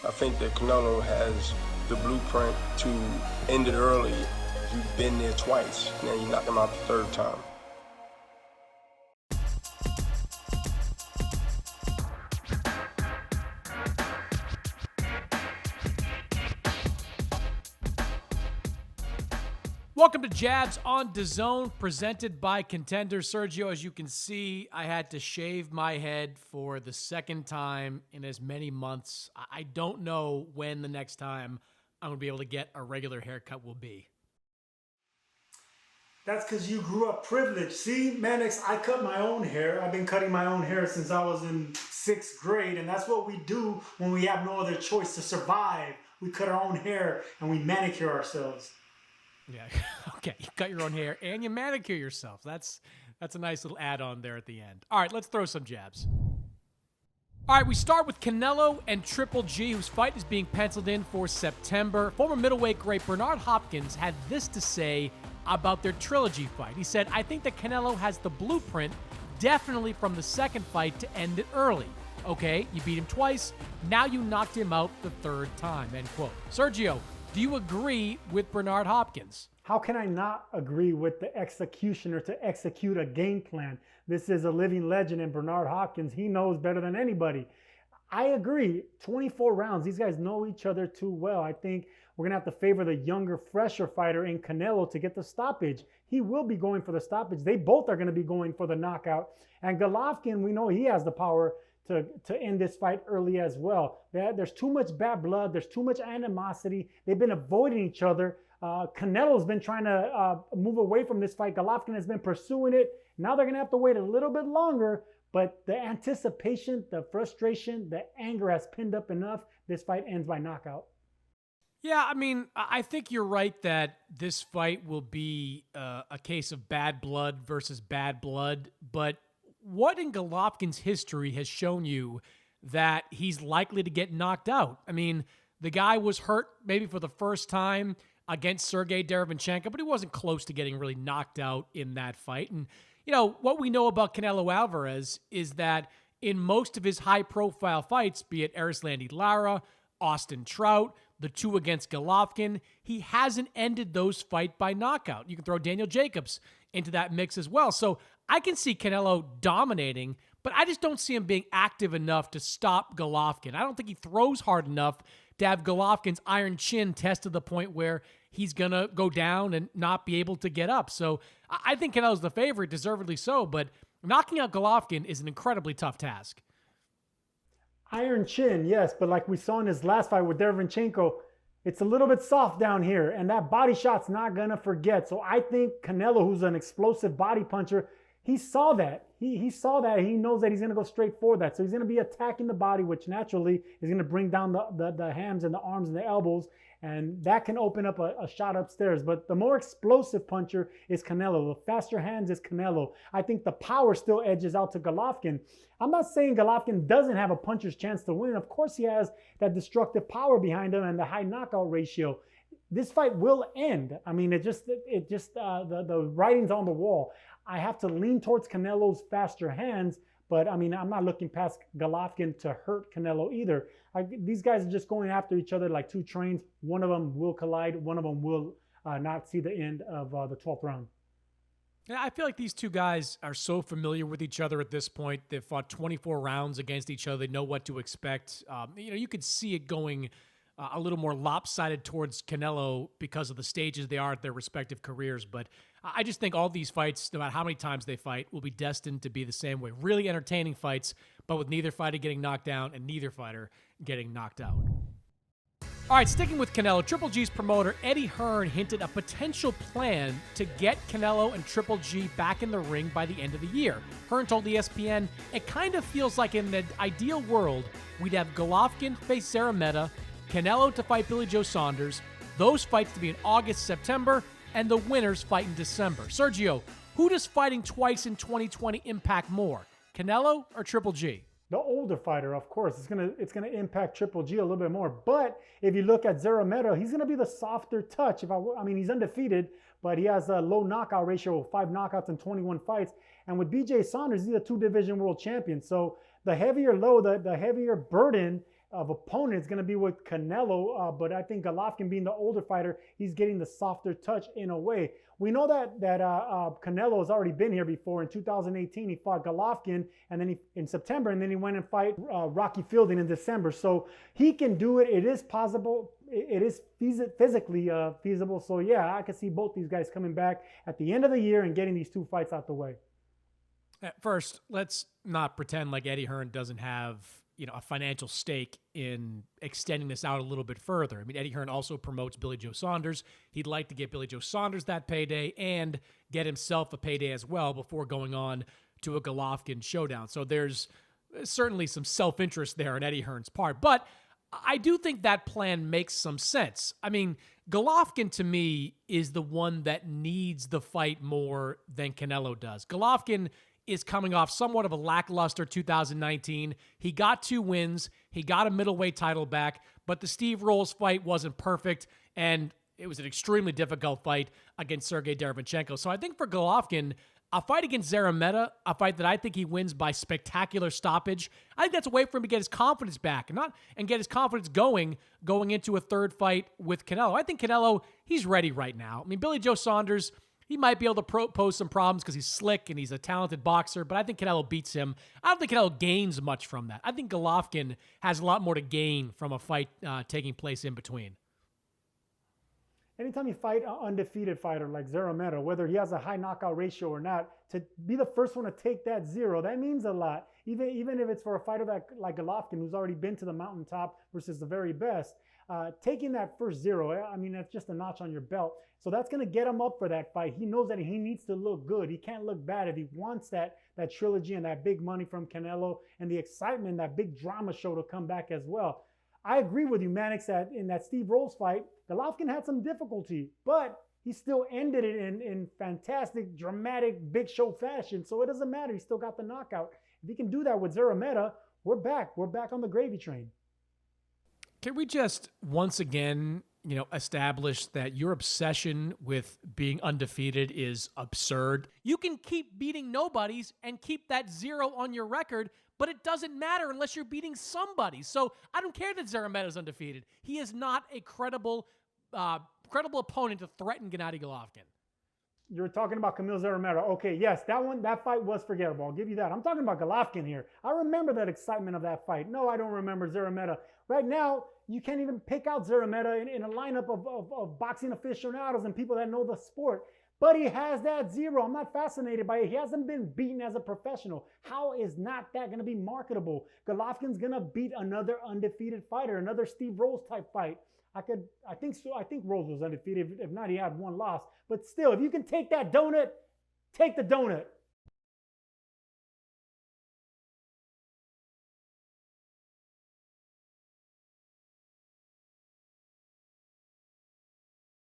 I think that Canelo has the blueprint to end it early. You've been there twice. Now you knock him out the third time. Welcome to Jabs on Dazn, presented by Contender. Sergio, as you can see, I had to shave my head for the second time in as many months. I don't know when the next time I'm going to be able to get a regular haircut will be. That's because you grew up privileged. See, Mannix, I cut my own hair. I've been cutting my own hair since I was in 6th grade, and that's what we do when we have no other choice to survive. We cut our own hair and we manicure ourselves. Yeah, okay. You cut your own hair and you manicure yourself. That's a nice little add-on there at the end. All right, let's throw some jabs. All right, we start with Canelo and Triple G, whose fight is being penciled in for September. Former middleweight great Bernard Hopkins had this to say about their trilogy fight. He said, "I think that Canelo has the blueprint, definitely from the second fight, to end it early. Okay, you beat him twice, now you knocked him out the third time," end quote. Sergio, do you agree with Bernard Hopkins? How can I not agree with the executioner to execute a game plan? This is a living legend in Bernard Hopkins. He knows better than anybody. I agree. 24 rounds. These guys know each other too well. I think we're going to have to favor the younger, fresher fighter in Canelo to get the stoppage. He will be going for the stoppage. They both are going to be going for the knockout. And Golovkin, we know he has the power to end this fight early as well. There's too much bad blood. There's too much animosity. They've been avoiding each other. Canelo's been trying to move away from this fight. Golovkin has been pursuing it. Now they're going to have to wait a little bit longer, but the anticipation, the frustration, the anger has pinned up enough. This fight ends by knockout. Yeah, I mean, I think you're right that this fight will be a case of bad blood versus bad blood, but what in Golovkin's history has shown you that he's likely to get knocked out? I mean, the guy was hurt maybe for the first time against Sergey Derevyanchenko, but he wasn't close to getting really knocked out in that fight. And, you know, what we know about Canelo Alvarez is that in most of his high-profile fights, be it Erislandy Lara, Austin Trout, the two against Golovkin, he hasn't ended those fights by knockout. You can throw Daniel Jacobs into that mix as well. So I can see Canelo dominating, but I just don't see him being active enough to stop Golovkin. I don't think he throws hard enough to have Golovkin's iron chin test to the point where he's going to go down and not be able to get up. So I think Canelo's the favorite, deservedly so, but knocking out Golovkin is an incredibly tough task. Iron chin, yes, but like we saw in his last fight with Derevyanchenko, it's a little bit soft down here, and that body shot's not going to forget. So I think Canelo, who's an explosive body puncher, he saw that. He saw that. He knows that he's going to go straight for that. So he's going to be attacking the body, which naturally is going to bring down the hams and the arms and the elbows, and that can open up a shot upstairs. But the more explosive puncher is Canelo. The faster hands is Canelo. I think the power still edges out to Golovkin. I'm not saying Golovkin doesn't have a puncher's chance to win. Of course he has that destructive power behind him and the high knockout ratio. This fight will end. I mean, the writing's on the wall. I have to lean towards Canelo's faster hands, but I mean, I'm not looking past Golovkin to hurt Canelo either. These guys are just going after each other like two trains. One of them will collide. One of them will not see the end of the 12th round. Yeah, I feel like these two guys are so familiar with each other at this point. They've fought 24 rounds against each other. They know what to expect. You could see it going a little more lopsided towards Canelo because of the stages they are at their respective careers. But I just think all these fights, no matter how many times they fight, will be destined to be the same way. Really entertaining fights, but with neither fighter getting knocked down and neither fighter getting knocked out. All right, sticking with Canelo, Triple G's promoter Eddie Hearn hinted a potential plan to get Canelo and Triple G back in the ring by the end of the year. Hearn told ESPN, "It kind of feels like in the ideal world, we'd have Golovkin face Zarameta, Canelo to fight Billy Joe Saunders, those fights to be in August, September, and the winners fight in December." Sergio, who does fighting twice in 2020 impact more, Canelo or Triple G? The older fighter, of course, it's gonna impact Triple G a little bit more. But if you look at Zarameta, he's gonna be the softer touch. I mean, he's undefeated, but he has a low knockout ratio, 5 knockouts in 21 fights. And with BJ Saunders, he's a 2-division world champion. So the heavier load, the heavier burden of opponent is going to be with Canelo, but I think Golovkin, being the older fighter, he's getting the softer touch in a way. We know that Canelo has already been here before. In 2018, he fought Golovkin, and then in September, and then he went and fight Rocky Fielding in December. So he can do it. It is possible. It is physically feasible. So yeah, I can see both these guys coming back at the end of the year and getting these 2 fights out the way. First, let's not pretend like Eddie Hearn doesn't have a financial stake in extending this out a little bit further. I mean, Eddie Hearn also promotes Billy Joe Saunders. He'd like to get Billy Joe Saunders that payday and get himself a payday as well before going on to a Golovkin showdown. So there's certainly some self-interest there on Eddie Hearn's part. But I do think that plan makes some sense. I mean, Golovkin, to me, is the one that needs the fight more than Canelo does. Golovkin is coming off somewhat of a lackluster 2019. He got 2 wins. He got a middleweight title back, but the Steve Rolls fight wasn't perfect, and it was an extremely difficult fight against Sergey Derevyanchenko. So I think for Golovkin, a fight against Zarameta, a fight that I think he wins by spectacular stoppage, I think that's a way for him to get his confidence back and get his confidence going into a third fight with Canelo. I think Canelo, he's ready right now. I mean, Billy Joe Saunders, he might be able to pose some problems because he's slick and he's a talented boxer, but I think Canelo beats him. I don't think Canelo gains much from that. I think Golovkin has a lot more to gain from a fight taking place in between. Anytime you fight an undefeated fighter like Zarameta, whether he has a high knockout ratio or not, to be the first one to take that 0, that means a lot. Even if it's for a fighter like Golovkin, who's already been to the mountaintop versus the very best, taking that first 0, I mean, that's just a notch on your belt. So that's going to get him up for that fight. He knows that he needs to look good. He can't look bad if he wants that trilogy and that big money from Canelo and the excitement, that big drama show to come back as well. I agree with you, Mannix, that in that Steve Rolls fight, Golovkin had some difficulty, but he still ended it in fantastic, dramatic, big show fashion. So it doesn't matter. He still got the knockout. If he can do that with Zarameta, we're back. We're back on the gravy train. Can we just once again, establish that your obsession with being undefeated is absurd? You can keep beating nobodies and keep that 0 on your record, but it doesn't matter unless you're beating somebody. So I don't care that Zarameta is undefeated. He is not a credible opponent to threaten Gennady Golovkin. You're talking about Kamil Zarameta. Okay, yes, that fight was forgettable. I'll give you that. I'm talking about Golovkin here. I remember that excitement of that fight. No, I don't remember Zarameta. Right now, you can't even pick out Zarameta in a lineup of boxing aficionados and people that know the sport. But he has that 0. I'm not fascinated by it. He hasn't been beaten as a professional. How is not that going to be marketable? Golovkin's going to beat another undefeated fighter, another Steve Rolls type fight. I think so. I think Rolls was undefeated. If not, he had 1 loss. But still, if you can take that donut, take the donut.